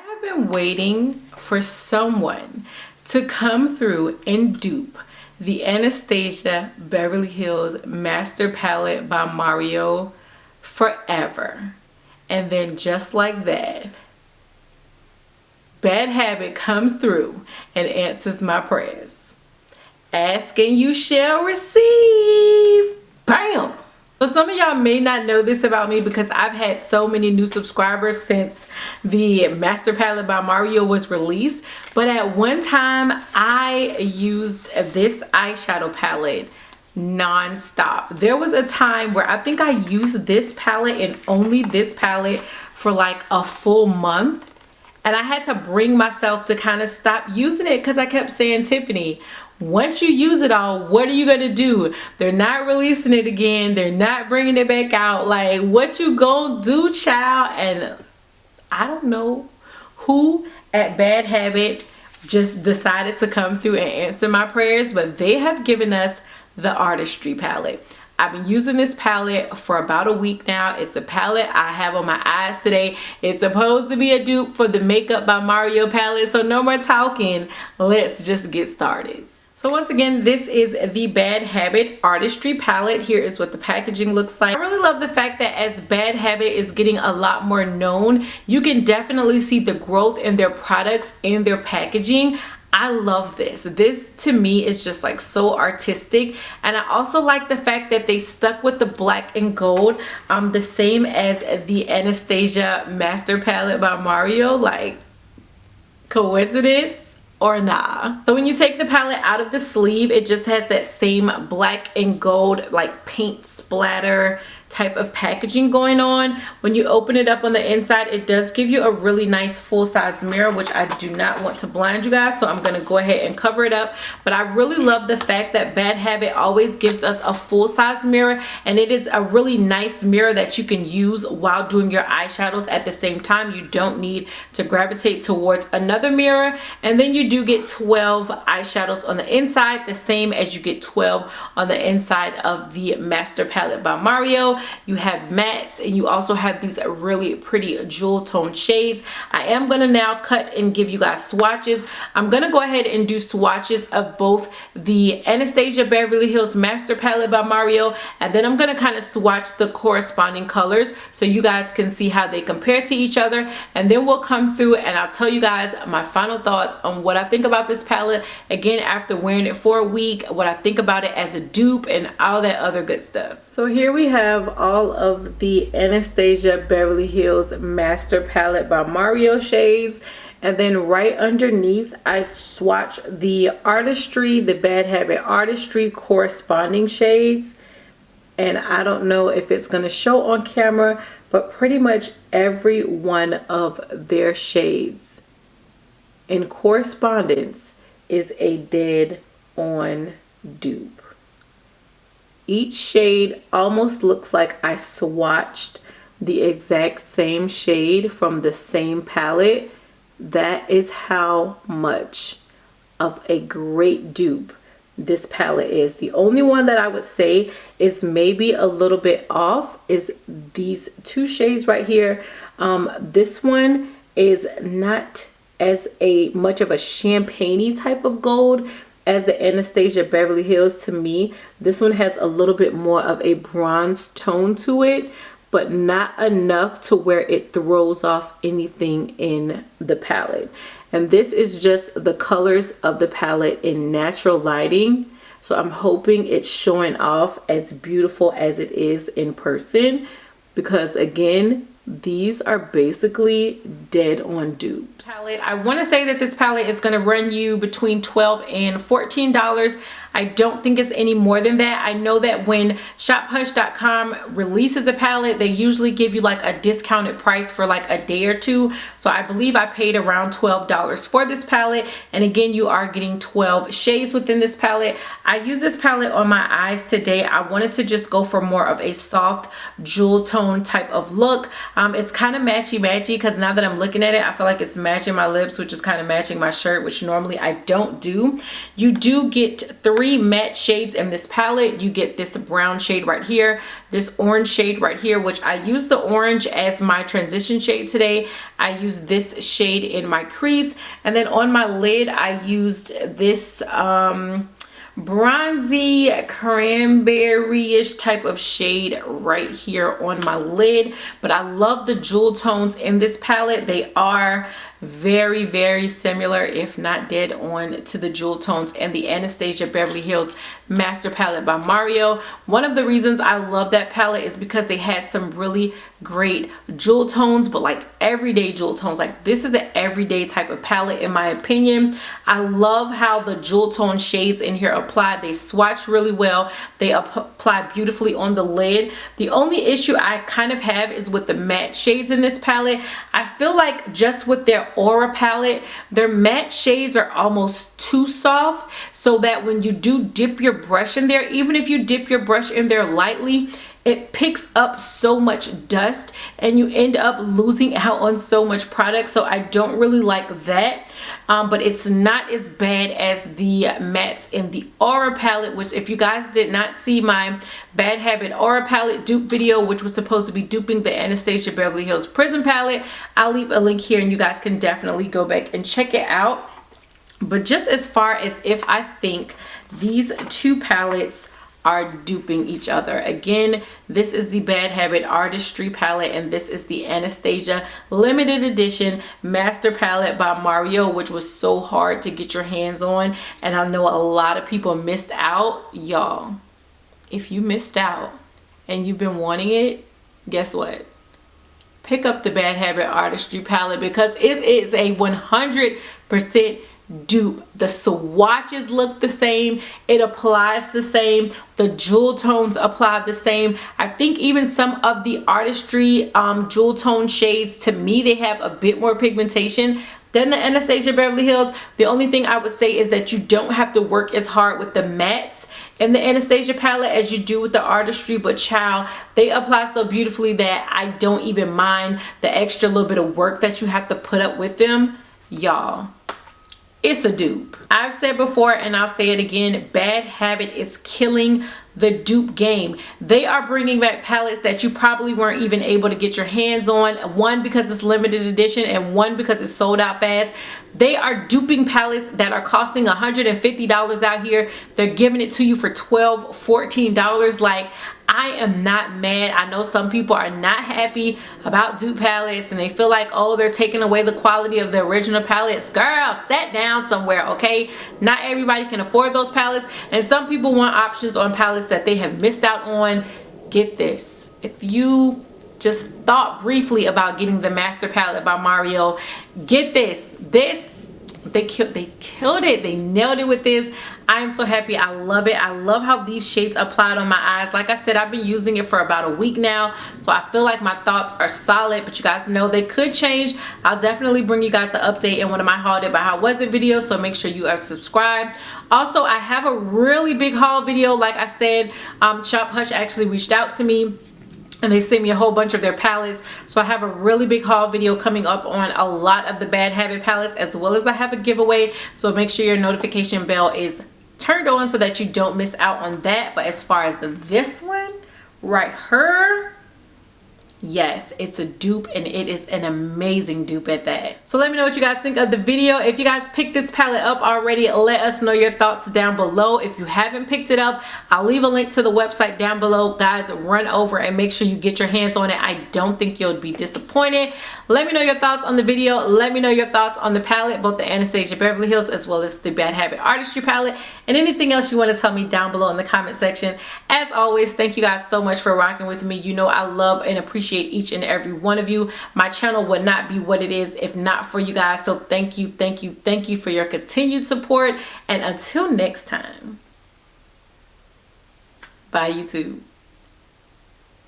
I've been waiting for someone to come through and dupe the Anastasia Beverly Hills Master Palette by Mario forever. And then just like that, Bad Habit comes through and answers my prayers. Ask and you shall receive. Bam! So some of y'all may not know this about me because I've had so many new subscribers since the Master Palette by Mario was released. But at one time, I used this eyeshadow palette non-stop. There was a time where I think I used this palette and only this palette for like a full month. And I had to bring myself to kind of stop using it because I kept saying, Tiffany, once you use it all, what are you gonna do? They're not releasing it again. They're not bringing it back out. Like, what you gonna do, child? And I don't know who at Bad Habit just decided to come through and answer my prayers, but they have given us the Artistry Palette. I've been using this palette for about a week now. It's a palette I have on my eyes today. It's supposed to be a dupe for the Makeup by Mario palette, so no more talking. Let's just get started. So once again, this is the Bad Habit Artistry Palette. Here is what the packaging looks like. I really love the fact that as Bad Habit is getting a lot more known, you can definitely see the growth in their products and their packaging. I love this. This to me is just like so artistic, and I also like the fact that they stuck with the black and gold, the same as the Anastasia Master Palette by Mario. Like, coincidence or nah? So when you take the palette out of the sleeve, it just has that same black and gold like paint splatter type of packaging going on. When you open it up on the inside, it does give you a really nice full-size mirror, which I do not want to blind you guys, so I'm gonna go ahead and cover it up. But I really love the fact that Bad Habit always gives us a full-size mirror, and it is a really nice mirror that you can use while doing your eyeshadows at the same time. You don't need to gravitate towards another mirror. And then you do get 12 eyeshadows on the inside, the same as you get 12 on the inside of the Master Palette by Mario. You have mattes, and you also have these really pretty jewel tone shades. I am going to now cut and give you guys swatches. I'm going to go ahead and do swatches of both the Anastasia Beverly Hills Master Palette by Mario, and then I'm going to kind of swatch the corresponding colors so you guys can see how they compare to each other. And then we'll come through and I'll tell you guys my final thoughts on what I think about this palette, again after wearing it for a week, what I think about it as a dupe and all that other good stuff. So here we have all of the Anastasia Beverly Hills Master Palette by Mario shades, and then right underneath I swatch the Artistry, the Bad Habit Artistry corresponding shades. And I don't know if it's going to show on camera, but pretty much every one of their shades in correspondence is a dead on dupe. Each shade almost looks like I swatched the exact same shade from the same palette. That is how much of a great dupe this palette is. The only one that I would say is maybe a little bit off is these two shades right here. This one is not as much of a champagne-y type of gold as the Anastasia Beverly Hills. To me, this one has a little bit more of a bronze tone to it, but not enough to where it throws off anything in the palette. And this is just the colors of the palette in natural lighting, so I'm hoping it's showing off as beautiful as it is in person, because again, these are basically dead on dupes. Palette, I want to say that this palette is going to run you between $12 and $14. I don't think it's any more than that. I know that when shophush.com releases a palette, they usually give you like a discounted price for like a day or two. So I believe I paid around $12 for this palette. And again, you are getting 12 shades within this palette. I use this palette on my eyes today. I wanted to just go for more of a soft jewel tone type of look. It's kind of matchy-matchy because now that I'm looking at it, I feel like it's matching my lips, which is kind of matching my shirt, which normally I don't do. You do get 3 3 matte shades in this palette. You get this brown shade right here, this orange shade right here, which I use the orange as my transition shade today. I used this shade in my crease, and then on my lid I used this bronzy cranberry-ish type of shade right here on my lid. But I love the jewel tones in this palette. They are very, very similar, if not dead on, to the jewel tones in the Anastasia Beverly Hills Master Palette by Mario. One of the reasons I love that palette is because they had some really great jewel tones, but like everyday jewel tones. Like this is an everyday type of palette in my opinion. I love how the jewel tone shades in here apply. They swatch really well. They apply beautifully on the lid. The only issue I kind of have is with the matte shades in this palette. I feel like just with their Aura palette, their matte shades are almost too soft, so that when you do dip your brush in there, even if you dip your brush in there lightly, it picks up so much dust and you end up losing out on so much product. So I don't really like that. But it's not as bad as the mattes in the Aura palette, which if you guys did not see my Bad Habit Aura palette dupe video, which was supposed to be duping the Anastasia Beverly Hills Prism palette, I'll leave a link here and you guys can definitely go back and check it out. But just as far as if I think these two palettes are duping each other, again, this is the Bad Habit Artistry Palette and this is the Anastasia limited edition Master Palette by Mario, which was so hard to get your hands on, and I know a lot of people missed out. Y'all, if you missed out and you've been wanting it, guess what? Pick up the Bad Habit Artistry Palette because it is a 100% dupe. The swatches look the same, it applies the same, the jewel tones apply the same. I think even some of the Artistry jewel tone shades, to me, they have a bit more pigmentation than the Anastasia Beverly Hills. The only thing I would say is that you don't have to work as hard with the mattes in the Anastasia palette as you do with the Artistry, but child, they apply so beautifully that I don't even mind the extra little bit of work that you have to put up with them. Y'all, it's a dupe. I've said before and I'll say it again, Bad Habit is killing the dupe game. They are bringing back palettes that you probably weren't even able to get your hands on. One, because it's limited edition, and one, because it's sold out fast. They are duping palettes that are costing $150 out here. They're giving it to you for $12, $14. Like, I am not mad. I know some people are not happy about dupe palettes and they feel like, oh, they're taking away the quality of the original palettes. Girl, sit down somewhere, okay? Not everybody can afford those palettes, and some people want options on palettes that they have missed out on. Get this. If you just thought briefly about getting the Master Palette by Mario, get this. They killed it. They nailed it with this. I am so happy. I love it. I love how these shades applied on my eyes. Like I said, I've been using it for about a week now, so I feel like my thoughts are solid, but you guys know they could change. I'll definitely bring you guys an update in one of my haul it by how was it videos, so make sure you are subscribed. Also, I have a really big haul video. Like I said, Shop Hush actually reached out to me and they sent me a whole bunch of their palettes, so I have a really big haul video coming up on a lot of the Bad Habit palettes, as well as I have a giveaway, so make sure your notification bell is turned on so that you don't miss out on that. But as far as this one right here, yes, it's a dupe, and it is an amazing dupe at that. So let me know what you guys think of the video. If you guys picked this palette up already, let us know your thoughts down below. If you haven't picked it up, I'll leave a link to the website down below. Guys, run over and make sure you get your hands on it. I don't think you'll be disappointed. Let me know your thoughts on the video. Let me know your thoughts on the palette, both the Anastasia Beverly Hills as well as the Bad Habit Artistry palette, and anything else you want to tell me down below in the comment section. As always, thank you guys so much for rocking with me. You know I love and appreciate each and every one of you. My channel would not be what it is if not for you guys, so thank you for your continued support, and until next time, bye YouTube.